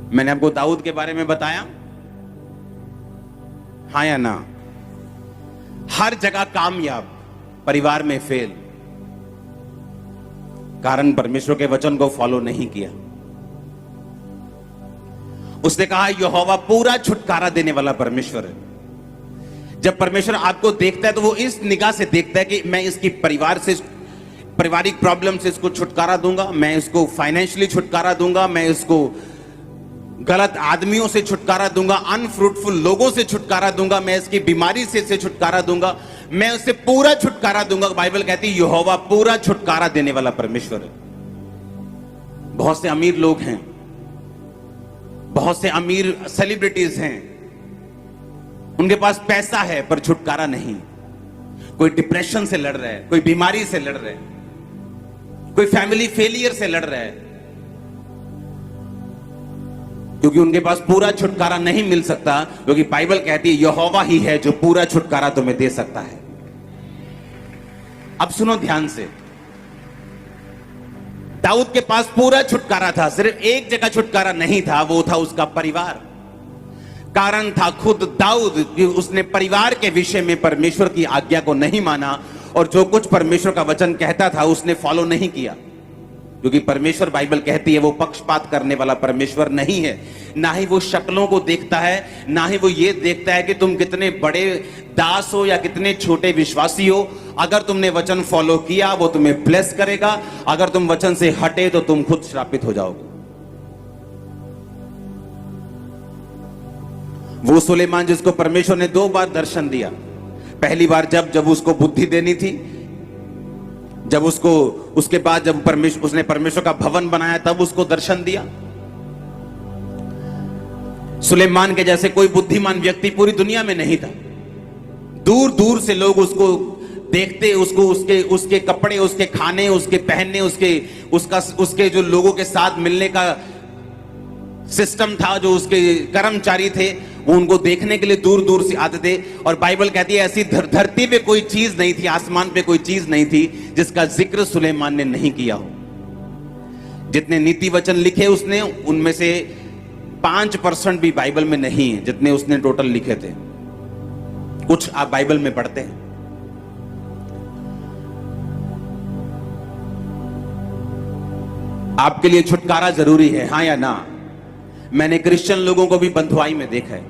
मैंने आपको दाऊद के बारे में बताया, हाँ या ना? हर जगह कामयाब, परिवार में फेल। कारण परमेश्वर के वचन को फॉलो नहीं किया। उसने कहा यहोवा पूरा छुटकारा देने वाला परमेश्वर है। जब परमेश्वर आपको देखता है तो वो इस निगाह से देखता है कि मैं इसकी पारिवारिक प्रॉब्लम से इसको छुटकारा दूंगा, मैं इसको फाइनेंशियली छुटकारा दूंगा, मैं इसको गलत आदमियों से छुटकारा दूंगा, अनफ्रूटफुल लोगों से छुटकारा दूंगा, मैं इसकी बीमारी से छुटकारा दूंगा, मैं उससे पूरा छुटकारा दूंगा। बाइबल कहती है यहोवा पूरा छुटकारा देने वाला परमेश्वर है। बहुत से अमीर लोग हैं, बहुत से अमीर सेलिब्रिटीज हैं, उनके पास पैसा है पर छुटकारा नहीं। कोई डिप्रेशन से लड़ रहा है, कोई बीमारी से लड़ रहा है, कोई फैमिली फेलियर से लड़ रहा है, क्योंकि उनके पास पूरा छुटकारा नहीं मिल सकता। क्योंकि बाइबल कहती है यहोवा ही है जो पूरा छुटकारा तुम्हें दे सकता है। अब सुनो ध्यान से, दाऊद के पास पूरा छुटकारा था, सिर्फ एक जगह छुटकारा नहीं था, वो था उसका परिवार। कारण था खुद दाऊद कि उसने परिवार के विषय में परमेश्वर की आज्ञा को नहीं माना, और जो कुछ परमेश्वर का वचन कहता था उसने फॉलो नहीं किया। क्योंकि परमेश्वर, बाइबल कहती है, वो पक्षपात करने वाला परमेश्वर नहीं है। ना ही वो शक्लों को देखता है, ना ही वो ये देखता है कि तुम कितने बड़े दास हो या कितने छोटे विश्वासी हो। अगर तुमने वचन फॉलो किया वो तुम्हें ब्लेस करेगा, अगर तुम वचन से हटे तो तुम खुद श्रापित हो जाओगे। वो सुलेमान जिसको परमेश्वर ने 2 बार दर्शन दिया, पहली बार जब उसको बुद्धि देनी थी, जब उसको, उसके बाद जब उसने परमेश्वर का भवन बनाया तब उसको दर्शन दिया। सुलेमान के जैसे कोई बुद्धिमान व्यक्ति पूरी दुनिया में नहीं था। दूर दूर से लोग उसको देखते, उसको उसके कपड़े, उसके खाने, उसके पहनने, उसके जो लोगों के साथ मिलने का सिस्टम था, जो उसके कर्मचारी थे, वो उनको देखने के लिए दूर दूर से आते थे। और बाइबल कहती है ऐसी धरती पे कोई चीज नहीं थी, आसमान पे कोई चीज नहीं थी जिसका जिक्र सुलेमान ने नहीं किया हो। जितने नीति वचन लिखे उसने, उनमें से 5% भी बाइबल में नहीं है जितने उसने टोटल लिखे थे। कुछ आप बाइबल में पढ़ते हैं। आपके लिए छुटकारा जरूरी है, हाँ या ना? मैंने क्रिश्चियन लोगों को भी बंधुआई में देखा है।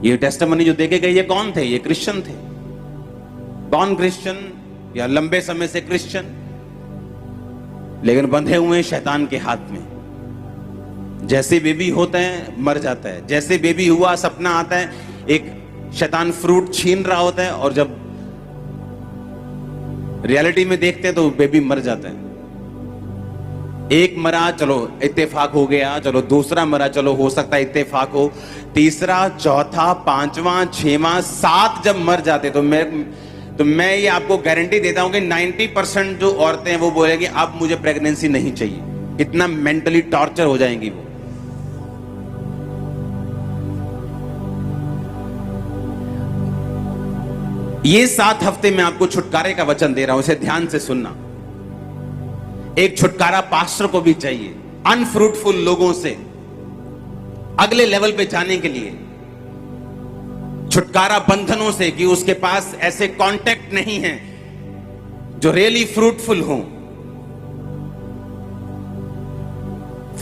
ये टेस्टिमनी जो देखे गए, ये कौन थे? ये क्रिश्चियन थे। कौन क्रिश्चियन? या लंबे समय से क्रिश्चियन, लेकिन बंधे हुए हैं शैतान के हाथ में। जैसे बेबी होता है मर जाता है, जैसे बेबी हुआ सपना आता है, एक शैतान फ्रूट छीन रहा होता है, और जब रियलिटी में देखते हैं तो बेबी मर जाता है। एक मरा, चलो इत्तेफाक हो गया, चलो दूसरा मरा, चलो हो सकता है इत्तेफाक हो, तीसरा, चौथा, 5वां, 6वां, 7 जब मर जाते तो मैं ये आपको गारंटी देता हूं कि 90% जो औरतें हैं वो बोलेंगी अब मुझे प्रेगनेंसी नहीं चाहिए। इतना मेंटली टॉर्चर हो जाएंगी वो। ये 7 हफ्ते में आपको छुटकारे का वचन दे रहा हूं, इसे ध्यान से सुनना। एक छुटकारा पास्टर को भी चाहिए अनफ्रूटफुल लोगों से अगले लेवल पे जाने के लिए। छुटकारा बंधनों से कि उसके पास ऐसे कांटेक्ट नहीं है जो रियली फ्रूटफुल हो।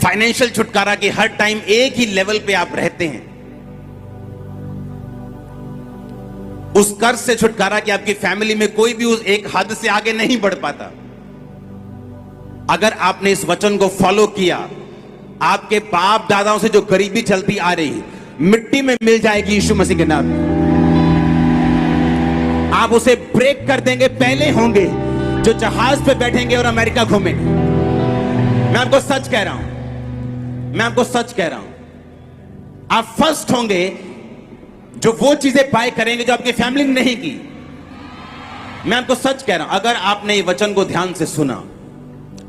फाइनेंशियल छुटकारा कि हर टाइम एक ही लेवल पे आप रहते हैं। उस कर्ज से छुटकारा कि आपकी फैमिली में कोई भी उस एक हद से आगे नहीं बढ़ पाता। अगर आपने इस वचन को फॉलो किया, आपके बाप दादाओं से जो गरीबी चलती आ रही मिट्टी में मिल जाएगी यीशु मसीह के नाम में। आप उसे ब्रेक कर देंगे, पहले होंगे जो जहाज पे बैठेंगे और अमेरिका घूमेंगे। मैं आपको सच कह रहा हूं, मैं आपको सच कह रहा हूं, आप फर्स्ट होंगे जो वो चीजें बाय करेंगे जो आपकी फैमिली ने नहीं की। मैं आपको सच कह रहा हूं, अगर आपने ये वचन को ध्यान से सुना,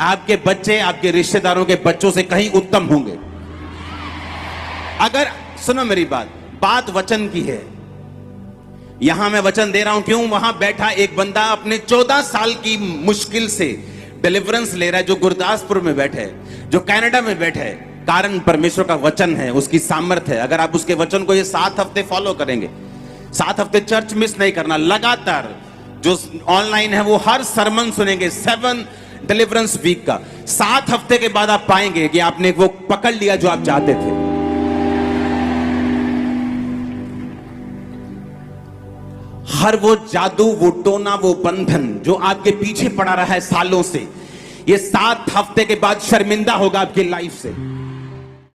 आपके बच्चे आपके रिश्तेदारों के बच्चों से कहीं उत्तम होंगे। अगर सुनो मेरी बात वचन की है। यहां मैं वचन दे रहा हूं, क्यों? वहां बैठा एक बंदा अपने 14 साल की मुश्किल से डिलीवरेंस ले रहा है, जो गुरदासपुर में बैठा है, जो कनाडा में बैठा है, कारण परमेश्वर का वचन है, उसकी सामर्थ्य है। अगर आप उसके वचन को ये 7 हफ्ते फॉलो करेंगे, 7 हफ्ते चर्च मिस नहीं करना, लगातार जो ऑनलाइन है वो हर सरमन सुनेंगे, 7 डिलीवरेंस वीक का, 7 हफ्ते के बाद आप पाएंगे कि आपने वो पकड़ लिया जो आप चाहते थे। हर वो जादू, वो टोना, वो बंधन जो आपके पीछे पड़ा रहा है सालों से, ये 7 हफ्ते के बाद शर्मिंदा होगा आपकी लाइफ से।